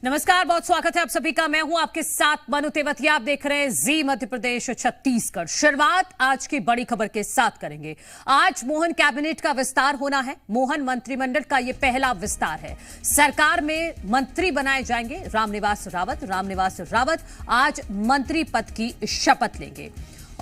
नमस्कार, बहुत स्वागत है आप सभी का। मैं हूं आपके साथ मनु तेवतिया। आप देख रहे हैं जी मध्य प्रदेश छत्तीसगढ़। शुरुआत आज की बड़ी खबर के साथ करेंगे। आज मोहन कैबिनेट का विस्तार होना है। मोहन मंत्रिमंडल का यह पहला विस्तार है। सरकार में मंत्री बनाए जाएंगे रामनिवास रावत। रामनिवास रावत आज मंत्री पद की शपथ लेंगे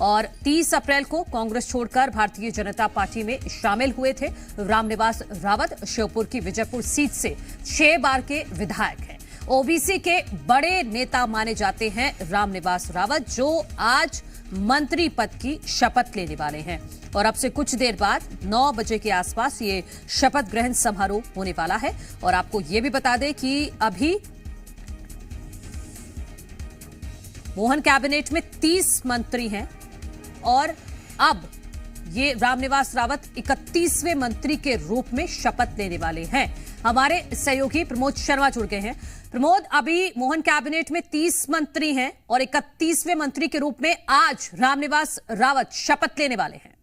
और 30 अप्रैल को कांग्रेस छोड़कर भारतीय जनता पार्टी में शामिल हुए थे। रामनिवास रावत श्योपुर की विजयपुर सीट से 6 बार के विधायक हैं। ओबीसी के बड़े नेता माने जाते हैं रामनिवास रावत, जो आज मंत्री पद की शपथ लेने वाले हैं। और अब से कुछ देर बाद 9 बजे के आसपास ये शपथ ग्रहण समारोह होने वाला है। और आपको ये भी बता दें कि अभी मोहन कैबिनेट में 30 मंत्री हैं और अब ये रामनिवास रावत 31वें मंत्री के रूप में शपथ लेने वाले हैं। हमारे सहयोगी प्रमोद शर्मा जुड़ गए हैं। प्रमोद, अभी मोहन कैबिनेट में 30 मंत्री हैं और 31वें मंत्री के रूप में आज रामनिवास रावत शपथ लेने वाले हैं।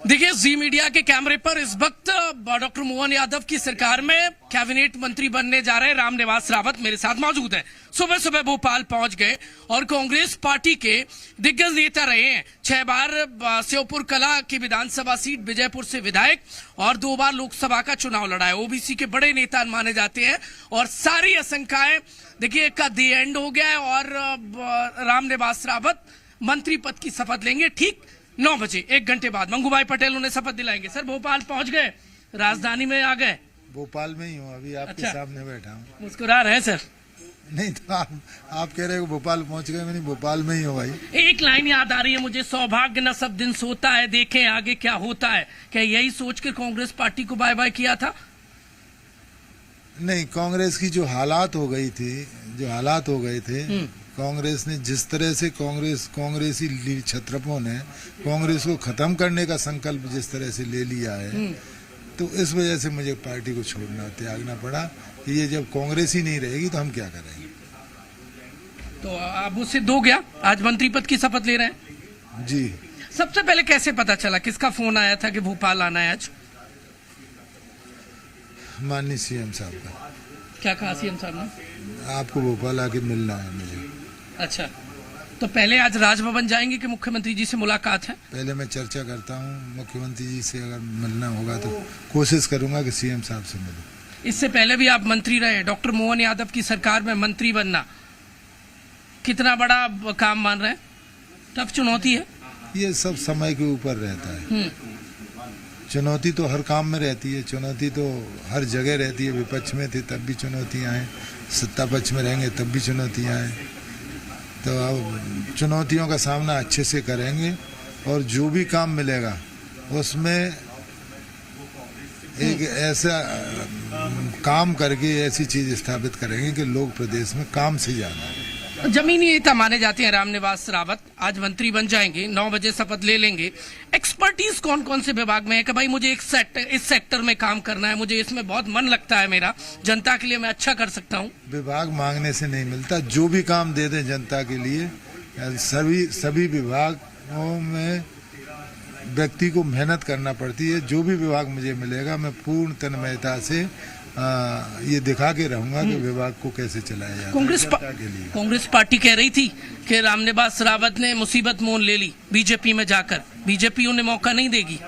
देखिए, जी मीडिया के कैमरे पर इस वक्त डॉक्टर मोहन यादव की सरकार में कैबिनेट मंत्री बनने जा रहे रामनिवास रावत मेरे साथ मौजूद हैं। सुबह सुबह भोपाल पहुंच गए और कांग्रेस पार्टी के दिग्गज नेता रहे हैं। 6 बार श्योपुर कला की विधानसभा सीट, विजयपुर से विधायक और 2 बार लोकसभा का चुनाव लड़ा है। ओबीसी के बड़े नेता माने जाते हैं और सारी आशंकाएं देखिए का दी एंड हो गया है और रामनिवास रावत मंत्री पद की शपथ लेंगे ठीक 9 बजे, 1 घंटे बाद। मंगूभाई पटेल उन्हें शपथ दिलाएंगे। सर, भोपाल पहुंच गए, राजधानी में आ गए? भोपाल में ही हूँ, अभी आपके सामने बैठा हूँ। मुस्कुरा रहे हैं सर? नहीं तो आप कह रहे हो भोपाल पहुंच गए, मैं भोपाल में ही हूँ भाई। एक लाइन याद आ रही है मुझे, सौभाग्य न सब दिन सोता है, देखें आगे क्या होता है। क्या यही सोच कर कांग्रेस पार्टी को बाय बाय किया था? नहीं, कांग्रेस की जो हालात हो गए थे, कांग्रेस ने जिस तरह से कांग्रेसी छत्रपों ने कांग्रेस को खत्म करने का संकल्प जिस तरह से ले लिया है, तो इस वजह से मुझे पार्टी को छोड़ना, त्यागना पड़ा कि ये जब कांग्रेस ही नहीं रहेगी तो हम क्या करेंगे। तो अब उससे दो गया, आज मंत्री पद की शपथ ले रहे हैं जी। सबसे पहले कैसे पता चला, किसका फोन आया था कि भोपाल आना है आज? माननीय सीएम साहब का। क्या कहा सीएम साहब ने? आपको भोपाल आके मिलना है मुझे। अच्छा, तो पहले आज राजभवन जाएंगे कि मुख्यमंत्री जी से मुलाकात है? पहले मैं चर्चा करता हूँ मुख्यमंत्री जी से, अगर मिलना होगा तो कोशिश करूंगा कि सीएम साहब से मिलूं। इससे पहले भी आप मंत्री रहे, डॉक्टर मोहन यादव की सरकार में मंत्री बनना कितना बड़ा काम मान रहे हैं? टफ चुनौती है? ये सब समय के ऊपर रहता है। चुनौती तो हर काम में रहती है, चुनौती तो हर जगह रहती है। विपक्ष में थे तब भी चुनौतियां हैं, सत्ता पक्ष में रहेंगे तब भी चुनौतियां हैं। तो अब चुनौतियों का सामना अच्छे से करेंगे और जो भी काम मिलेगा उसमें एक ऐसा काम करके ऐसी चीज स्थापित करेंगे कि लोग प्रदेश में काम से जाना। जमीनी नेता माने जाते हैं रामनिवास रावत, आज मंत्री बन जाएंगे, 9 बजे शपथ ले लेंगे। एक्सपर्टीज कौन कौन से विभाग में है कि भाई मुझे इस सेक्टर में काम करना है, मुझे इसमें बहुत मन लगता है, मेरा जनता के लिए मैं अच्छा कर सकता हूँ? विभाग मांगने से नहीं मिलता, जो भी काम दे दें जनता के लिए। सभी विभागों में व्यक्ति को मेहनत करना पड़ती है। जो भी विभाग मुझे मिलेगा मैं पूर्ण तन्मयता से ये दिखा के रहूंगा कि विभाग को कैसे चलाया जाए। कांग्रेस पार्टी कह रही थी कि रामनिवास रावत ने मुसीबत मोल ले ली बीजेपी में जाकर, बीजेपी उन्हें मौका नहीं देगी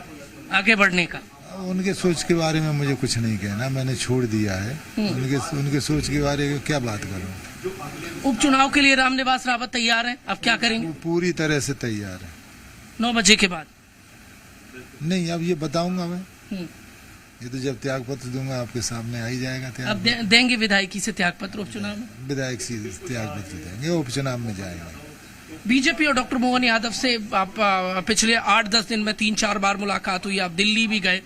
आगे बढ़ने का। उनके सोच के बारे में मुझे कुछ नहीं कहना, मैंने छोड़ दिया है। उनके सोच के बारे में क्या बात करूं। उपचुनाव के लिए रामनिवास रावत तैयार है, अब क्या करेंगे? पूरी तरह से तैयार है। 9 बजे के बाद नहीं, अब ये बताऊंगा मैं। ये तो जब त्याग पत्र दूंगा आपके सामने आ ही जाएगा। अब देंगे विधायकी से त्याग पत्र उपचुनाव में? विधायक से त्याग पत्र देंगे, उपचुनाव में जाएंगे। बीजेपी और डॉक्टर मोहन यादव से आप पिछले 8-10 दिन में 3-4 बार मुलाकात हुई, आप दिल्ली भी गए,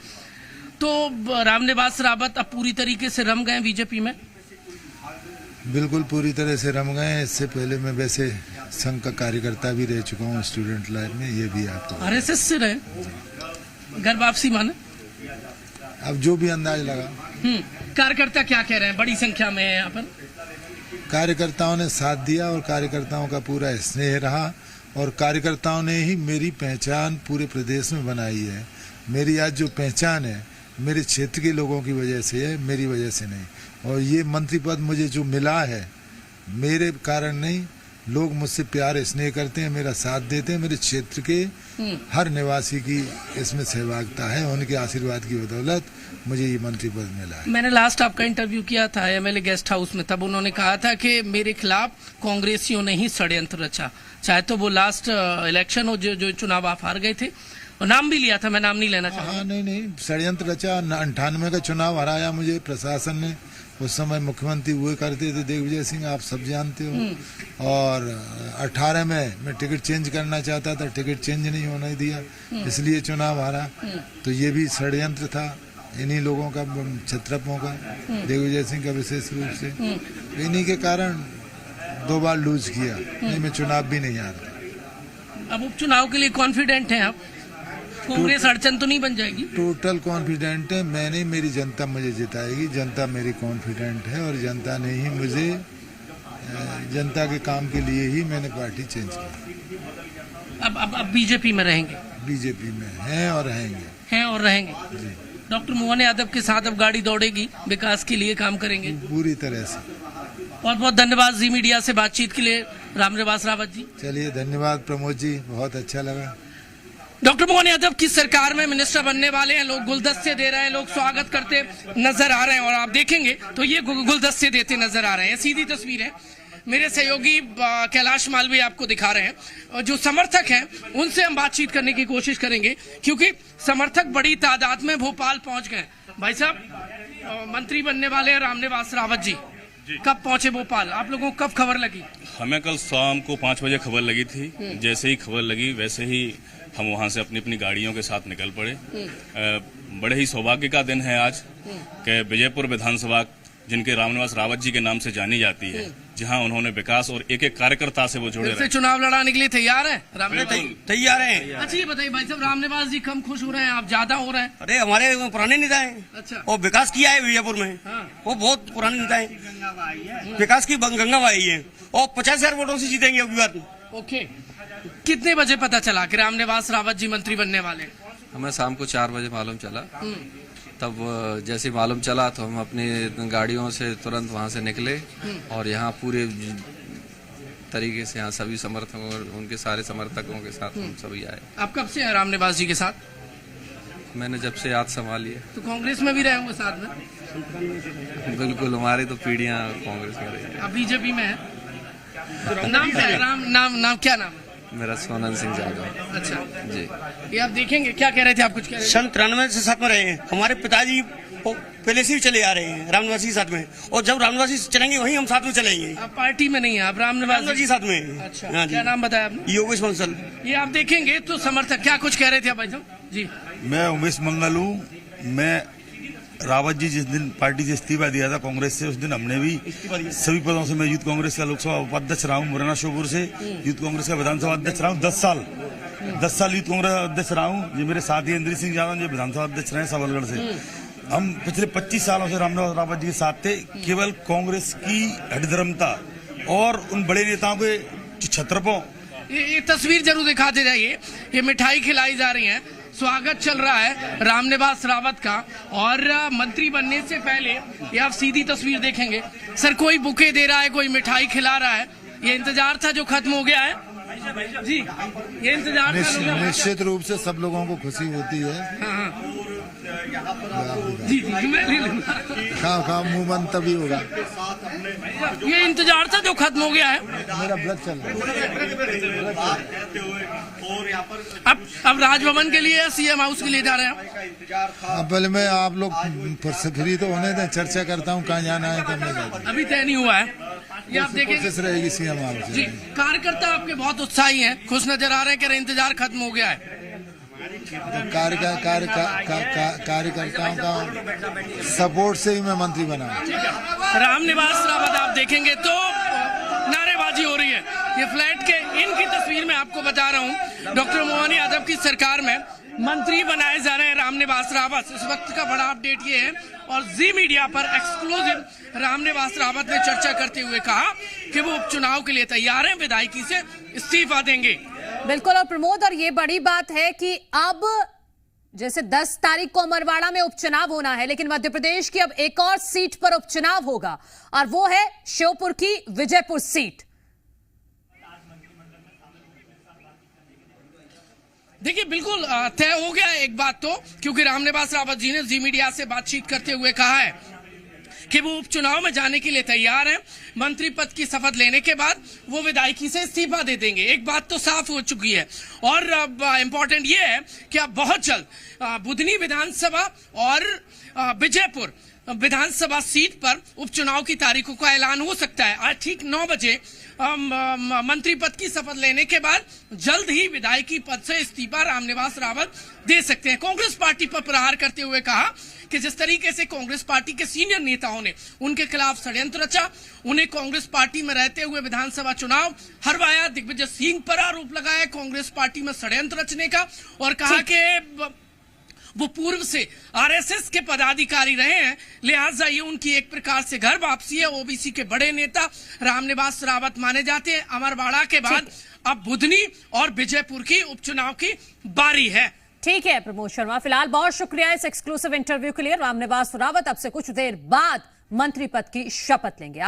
तो रामनिवास रावत अब पूरी तरीके से रम गए बीजेपी में? बिल्कुल पूरी तरह से रम गए। इससे पहले मैं वैसे संघ का कार्यकर्ता भी रह चुका हूँ, स्टूडेंट लाइफ में। ये भी आपको आरएसएस से रहे, घर वापसी माने? अब जो भी अंदाज लगा। कार्यकर्ता क्या कह रहे हैं, बड़ी संख्या में है यहाँ पर? कार्यकर्ताओं ने साथ दिया और कार्यकर्ताओं का पूरा स्नेह रहा और कार्यकर्ताओं ने ही मेरी पहचान पूरे प्रदेश में बनाई है। मेरी आज जो पहचान है मेरे क्षेत्र के लोगों की वजह से है, मेरी वजह से नहीं। और ये मंत्री पद मुझे जो मिला है मेरे कारण नहीं, लोग मुझसे प्यार स्नेह करते हैं, मेरा साथ देते हैं। मेरे क्षेत्र के हर निवासी की इसमें सहभागिता है, उनके आशीर्वाद की बदौलत मुझे ये मंत्री पद मिला है। मैंने लास्ट आपका इंटरव्यू किया था एमएलए गेस्ट हाउस में, तब उन्होंने कहा था कि मेरे खिलाफ कांग्रेसियों ने ही षड्यंत्र रचा, चाहे तो वो लास्ट इलेक्शन हो जो चुनाव आप हार गए थे, और नाम भी लिया था, मैं नाम नहीं लेना चाहता। हाँ नहीं, षड्यंत्र रचा। 98 का चुनाव हराया मुझे प्रशासन ने, उस समय मुख्यमंत्री हुए करते थे दिग्विजय सिंह, आप सब जानते हो। और 18 में मैं टिकट चेंज करना चाहता था, टिकट चेंज नहीं होने दिया, इसलिए चुनाव हारा। तो ये भी षड्यंत्र था इन्हीं लोगों का, क्षत्रपों का, दिग्विजय सिंह का विशेष रूप से। इन्हीं के कारण 2 बार लूज किया, नहीं मैं चुनाव भी नहीं हारा। अब उपचुनाव के लिए कॉन्फिडेंट हैं आप? कांग्रेस अड़चन तो नहीं बन जाएगी? टोटल कॉन्फिडेंट है मैं नहीं, मेरी जनता मुझे जिताएगी। जनता मेरी कॉन्फिडेंट है और जनता ने ही मुझे, जनता के काम के लिए ही मैंने पार्टी चेंज की। अब बीजेपी में रहेंगे? बीजेपी में हैं और रहेंगे जी। डॉक्टर मोहन यादव के साथ अब गाड़ी दौड़ेगी, विकास के लिए काम करेंगे पूरी तरह से। बहुत बहुत धन्यवाद जी मीडिया से बातचीत के लिए रामनिवास रावत जी। चलिए धन्यवाद प्रमोद जी, बहुत अच्छा लगा। डॉक्टर मोहन यादव की सरकार में मिनिस्टर बनने वाले हैं, लोग गुलदस्ते दे रहे हैं, लोग स्वागत करते नजर आ रहे हैं, और आप देखेंगे तो ये गुलदस्ते देते नजर आ रहे हैं। सीधी तस्वीर है, मेरे सहयोगी कैलाश मालवीय आपको दिखा रहे हैं, और जो समर्थक हैं उनसे हम बातचीत करने की कोशिश करेंगे, क्योंकि समर्थक बड़ी तादाद में भोपाल पहुंच गए। भाई साहब, मंत्री बनने वाले हैं रामनिवास रावत जी, कब पहुंचे भोपाल? आप लोगों को कब खबर लगी? हमें कल शाम को 5 बजे खबर लगी थी। जैसे ही खबर लगी वैसे ही हम वहां से अपनी अपनी गाड़ियों के साथ निकल पड़े। बड़े ही सौभाग्य का दिन है आज कि विजयपुर विधानसभा, जिनके रामनिवास रावत जी के नाम से जानी जाती है, जहां उन्होंने विकास और एक एक कार्यकर्ता से वो जुड़े रहे। चुनाव लड़ाने के लिए तैयार है? तैयार है। अच्छा ये बताइए भाई साहब, रामनिवास जी कम खुश हो रहे हैं, आप ज्यादा हो रहे हैं? अरे हमारे पुराने नेता हैं। अच्छा। और विकास किया है विजयपुर में। हाँ। वो बहुत पुराने नेता हैं, विकास की गंगा आई है, और 50,000 वोटों से जीतेंगे अगली बार। ओके, कितने बजे पता चला कि रामनिवास रावत जी मंत्री बनने वाले? हमें शाम को 4 बजे मालूम चला। तब जैसे मालूम चला तो हम अपनी गाड़ियों से तुरंत वहां से निकले, और यहाँ पूरे तरीके से यहाँ सभी समर्थकों और उनके सारे समर्थकों के साथ हम सभी आए। आप कब से हैं रामनिवास जी के साथ? मैंने जब से याद संभाली है। तो कांग्रेस में भी रहे होंगे साथ में? बिल्कुल, हमारी तो पीढ़ियां कांग्रेस में रही। आप बीजेपी में है? नाम क्या है? नाम क्या नाम है? मेरा सोनन सिंह जाधव। अच्छा जी। ये आप देखेंगे, क्या कह रहे थे आप? कुछ कह रहे थे? सन 93 से साथ में रहे हैं। हमारे पिताजी पहले से ही चले आ रहे हैं रामनिवासी साथ में, और जब रामनिवासी चलेंगे वहीं हम साथ में चलेंगे। आप पार्टी में नहीं है, आप रामनिवास जी साथ में हैं। अच्छा, हाँ क्या नाम बताया आपने? योगेश बंसल। ये आप देखेंगे तो समर्थक क्या कुछ कह रहे थे भाई साहब जी? मैं उमेश मंगल हूँ। मैं रावत जी जिस दिन पार्टी से इस्तीफा दिया था कांग्रेस से, उस दिन हमने भी सभी पदों से, मैं यूथ कांग्रेस का लोकसभा उपाध्यक्ष रहा हूँ मुरैना श्योपुर से, यूथ कांग्रेस का विधानसभा अध्यक्ष रहा हूँ 10 साल यूथ कांग्रेस अध्यक्ष रहा हूँ। ये मेरे साथी इंद्र सिंह यादव जी विधानसभा अध्यक्ष रहे सबलगढ़ से। हम पिछले 25 सालों से रामनिवास रावत जी के साथ थे। केवल कांग्रेस की हठधर्मता और उन बड़े नेताओं के छत्रपों, ये तस्वीर जरूर दिखाते जाइए। ये मिठाई खिलाई जा रही है, स्वागत चल रहा है रामनिवास रावत का, और मंत्री बनने से पहले ये आप सीधी तस्वीर देखेंगे। सर, कोई बुके दे रहा है, कोई मिठाई खिला रहा है। ये इंतजार था जो खत्म हो गया है जी, ये इंतजार था। निश्चित रूप से सब लोगों को खुशी होती है। हाँ। जी मैं ले लूंगा। खा मुंह बंद तभी होगा। ये इंतजार था जो खत्म हो गया है। मेरा ब्लड चल रहा है। अब राजभवन के लिए, सीएम हाउस के लिए जा रहे हैं? अब पहले मैं आप लोग फ्री तो होने दें, चर्चा करता हूँ कहाँ जाना है तो मैं अभी तय नहीं हुआ है। ये आप देखेंगे कोशिश रहेगी सीएम हाउस जी। कार्यकर्ता आपके बहुत उत्साही हैं, खुश नजर आ रहे हैं कि इंतजार खत्म हो गया है। कार्यकर्ताओं का सपोर्ट से ही मैं मंत्री बना। रामनिवास रावत आप देखेंगे तो नारेबाजी हो रही है। ये फ्लैट के इनकी तस्वीर मैं आपको बता रहा हूँ। डॉक्टर मोहन यादव की सरकार में मंत्री बनाए जा रहे हैं रामनिवास रावत। इस वक्त का बड़ा अपडेट ये है, और जी मीडिया पर एक्सक्लूसिव रामनिवास रावत ने चर्चा करते हुए कहा कि वो उपचुनाव के लिए तैयार हैं, विधायकी से इस्तीफा देंगे। बिल्कुल, और प्रमोद, और ये बड़ी बात है कि अब जैसे 10 तारीख को अमरवाड़ा में उपचुनाव होना है, लेकिन मध्य प्रदेश की अब एक और सीट पर उपचुनाव होगा और वो है श्योपुर की विजयपुर सीट। देखिए बिल्कुल तय हो गया एक बात तो, क्योंकि रामनिवास रावत जी ने जी मीडिया से बातचीत करते हुए कहा है कि वो उपचुनाव में जाने के लिए तैयार हैं। मंत्री पद की शपथ लेने के बाद वो विधायकी से इस्तीफा दे देंगे। एक बात तो साफ हो चुकी है और अब इम्पोर्टेंट ये है कि अब बहुत जल्द बुधनी विधानसभा और विजयपुर विधानसभा सीट पर उपचुनाव की तारीखों का ऐलान हो सकता है। आज ठीक 9 बजे मंत्री पद की शपथ लेने के बाद जल्द ही विधायकी पद से इस्तीफा रामनिवास रावत दे सकते हैं। कांग्रेस पार्टी पर प्रहार करते हुए कहा कि जिस तरीके से कांग्रेस पार्टी के सीनियर नेताओं ने उनके खिलाफ षड्यंत्र रचा, उन्हें कांग्रेस पार्टी में रहते हुए विधानसभा चुनाव हरवाया, दिग्विजय सिंह पर आरोप लगाया कांग्रेस पार्टी में षड्यंत्र रचने का और कहा कि वो पूर्व से आरएसएस के पदाधिकारी रहे हैं, लिहाजा ये उनकी एक प्रकार से घर वापसी है। ओबीसी के बड़े नेता रामनिवास रावत माने जाते हैं। अमरवाड़ा के बाद अब बुधनी और विजयपुर की उपचुनाव की बारी है। ठीक है प्रमोद शर्मा, फिलहाल बहुत शुक्रिया इस एक्सक्लूसिव इंटरव्यू के लिए। रामनिवास रावत अब से कुछ देर बाद मंत्री पद की शपथ लेंगे।